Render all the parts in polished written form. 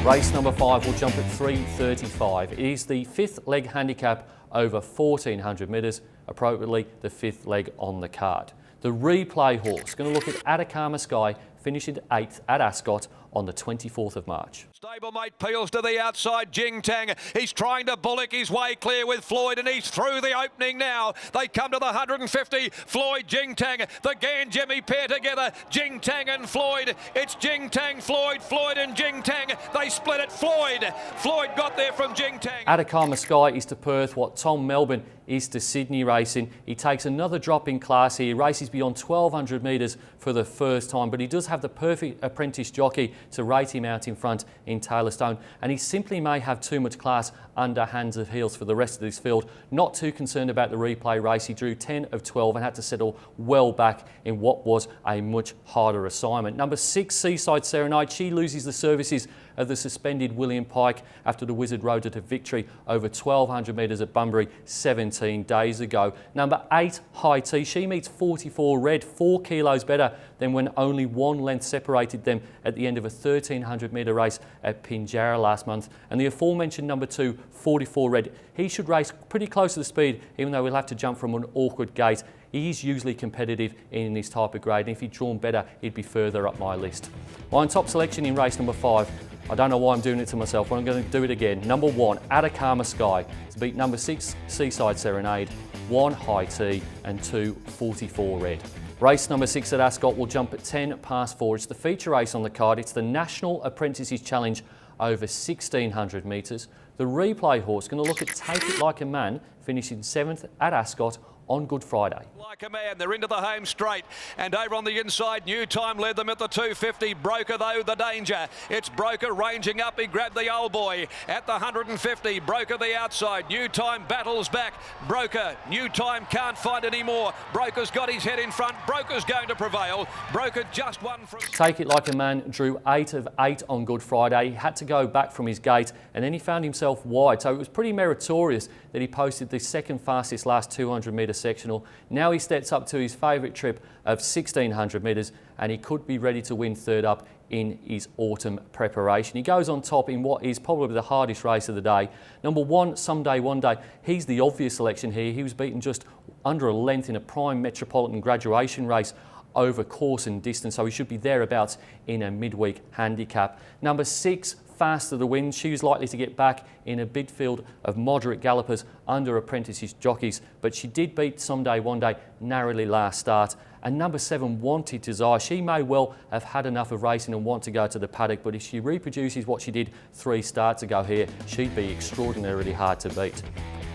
Race number 5 will jump at 3:35. It is the fifth leg handicap over 1,400 metres, appropriately the fifth leg on the card. The replay horse, going to look at Atacama Sky, finishing 8th at Ascot on the 24th of March. Stablemate peels to the outside, Jing Tang. He's trying to bullock his way clear with Floyd, and he's through the opening now. They come to the 150. Floyd, Jing Tang, the Gan Jimmy pair together. Jing Tang and Floyd. It's Jing Tang, Floyd, Floyd and Jing Tang. They split it. Floyd got there from Jing Tang. Atacama Sky is to Perth what Tom Melbourne is to Sydney racing. He takes another drop in class here. He races beyond 1,200 metres for the first time, but he does have the perfect apprentice jockey to rate him out in front in Taylor Stone, and he simply may have too much class under hands and heels for the rest of this field. Not too concerned about the replay race. He drew 10 of 12 and had to settle well back in what was a much harder assignment. Number 6, Seaside Serenade. She loses the services of the suspended William Pike after the Wizard rode her to victory over 1,200 metres at Bunbury 17 days ago. Number 8, High Tea. She meets 44 Red, 4 kilos better than when only 1 length separated them at the end of a 1,300 metre race at Pinjarra last month. And the aforementioned number 2, 44 Red, he should race pretty close to the speed, even though he'll have to jump from an awkward gate. He is usually competitive in this type of grade, and if he'd drawn better, he'd be further up my list. My top selection in race number 5, I don't know why I'm doing it to myself, but I'm going to do it again. Number 1, Atacama Sky, to beat number 6, Seaside Serenade, 1, High Tea, and 2, 44 Red. Race number 6 at Ascot will jump at 10 past 4. It's the feature race on the card. It's the National Apprentices Challenge over 1,600 metres. The replay horse going to look at Take It Like a Man, finishing 7th at Ascot on Good Friday. Like a man, they're into the home straight, and over on the inside, New Time led them at the 250. Broker though, the danger. It's Broker ranging up. He grabbed the old boy at the 150. Broker the outside. New Time battles back. Broker, New Time can't find any more. Broker's got his head in front. Broker's going to prevail. Broker just won from... Take It Like a Man drew 8 of 8 on Good Friday. He had to go back from his gate, and then he found himself wide, so it was pretty meritorious that he posted the second fastest last 200 metre sectional. Now he steps up to his favourite trip of 1,600 metres, and he could be ready to win third up in his autumn preparation. He goes on top in what is probably the hardest race of the day. Number 1, Someday One Day. He's the obvious selection here. He was beaten just under a length in a prime metropolitan graduation race over course and distance, so he should be thereabouts in a midweek handicap. Number 6, Fast to the Wind. She was likely to get back in a big field of moderate gallopers under apprentices jockeys, but she did beat Someday One Day narrowly last start. And number 7, Wanted Desire. She may well have had enough of racing and want to go to the paddock, but if she reproduces what she did 3 starts ago here, she'd be extraordinarily hard to beat.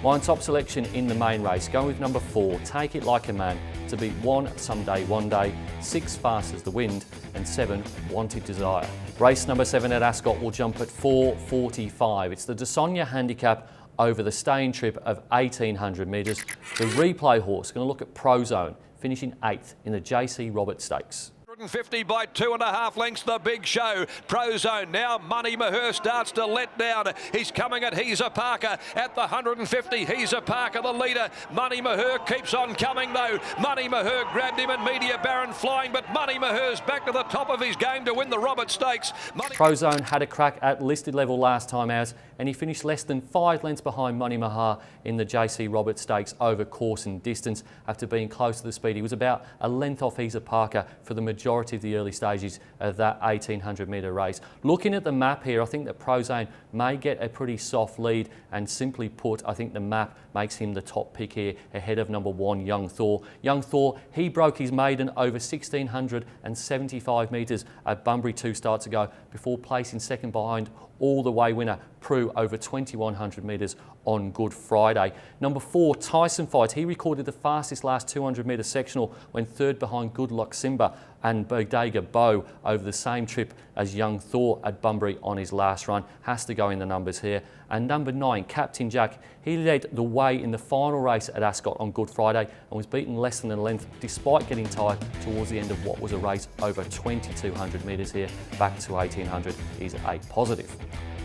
My top selection in the main race, going with number 4, Take It Like a Man, to beat 1, Someday One Day, 6, Fast as the Wind, and 7, Wanted Desire. Race number 7 at Ascot will jump at 4:45. It's the DeSonia handicap over the staying trip of 1,800 metres. The replay horse going to look at Prozone, finishing 8th in the JC Roberts Stakes. 150 by 2.5 lengths, the big show. Prozone, now Money Maher starts to let down. He's coming at Heza Parker at the 150. Heza Parker, the leader. Money Maher keeps on coming though. Money Maher grabbed him and Media Baron flying, but Money Maher's back to the top of his game to win the Roberts Stakes. Prozone had a crack at listed level last time out, and he finished less than 5 lengths behind Money Maher in the JC Roberts Stakes over course and distance after being close to the speed. He was about a length off Heza Parker for the majority of the early stages of that 1,800 metre race. Looking at the map here, I think that Prozone may get a pretty soft lead, and simply put, I think the map makes him the top pick here ahead of number 1, Young Thor. Young Thor, he broke his maiden over 1,675 metres at Bunbury 2 starts ago before placing second behind all-the-way winner Prue over 2,100 metres on Good Friday. Number 4, Tyson Fight. He recorded the fastest last 200 metre sectional when third behind Good Luck Simba and Bodega Bow over the same trip as Young Thor at Bunbury on his last run. Has to go in the numbers here. And number 9, Captain Jack. He led the way in the final race at Ascot on Good Friday and was beaten less than a length despite getting tired towards the end of what was a race over 2,200 metres here. Back to 1,800 is a positive.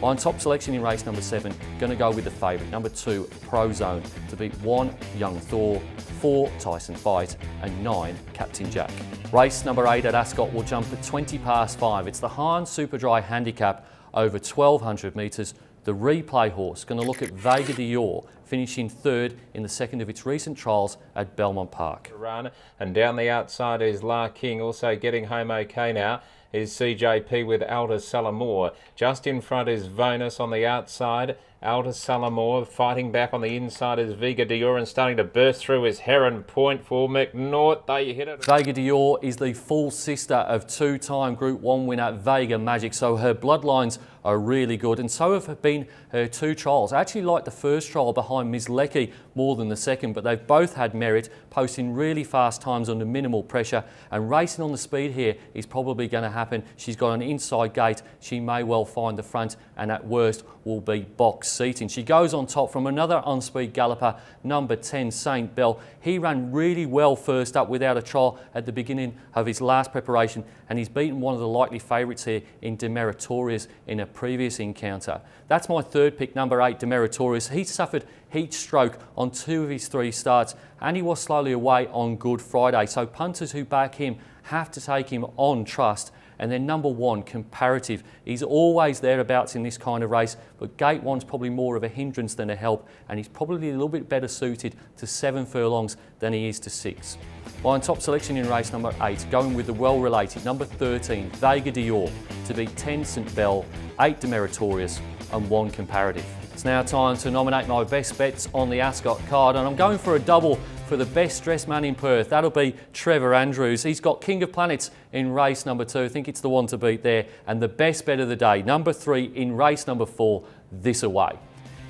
My top selection in race number 7, going to go with the favourite, number 2, Prozone, to beat 1, Young Thor, 4, Tyson Fight, and 9, Captain Jack. Race number 8 at Ascot will jump at 20 past 5. It's the Hahn Superdry handicap over 1,200 metres. The replay horse going to look at Vega Dior, finishing third in the second of its recent trials at Belmont Park. Run, and down the outside is La King, also getting home okay now is CJP with Aldous Salamore. Just in front is Vonus on the outside. Aldous Salamore fighting back on the inside is Vega Dior, and starting to burst through is Heron Point for McNaught. They hit it. Vega Dior is the full sister of two-time Group 1 winner Vega Magic, so her bloodlines are really good, and so have been her two trials. I actually like the first trial behind Ms Lecky more than the second, but they've both had merit, posting really fast times under minimal pressure, and racing on the speed here is probably going to happen. She's got an inside gate, she may well find the front, and at worst will be box seating. She goes on top from another on-speed galloper, number 10 Saint Bell. He ran really well first up without a trial at the beginning of his last preparation, and he's beaten one of the likely favourites here in Demeritorius in a previous encounter. That's my third pick, number 8 Demeritorius. He suffered heat stroke on 2 of his 3 starts, and he was slowly away on Good Friday, so punters who back him have to take him on trust. And then number 1, Comparative. He's always thereabouts in this kind of race, but gate 1's probably more of a hindrance than a help, and he's probably a little bit better suited to 7 furlongs than he is to 6. My top selection in race number 8, going with the well-related number 13, Vega Dior, to beat 10 St Bell, 8 Demeritorius and 1 Comparative. It's now time to nominate my best bets on the Ascot card, and I'm going for a double for the best dressed man in Perth. That'll be Trevor Andrews. He's got King of Planets in race number 2. I think it's the one to beat there. And the best bet of the day, number 3 in race number 4, This Away.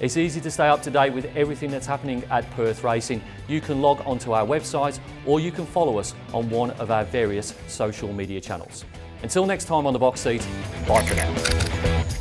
It's easy to stay up to date with everything that's happening at Perth Racing. You can log onto our website, or you can follow us on one of our various social media channels. Until next time on The Box Seat, bye for now.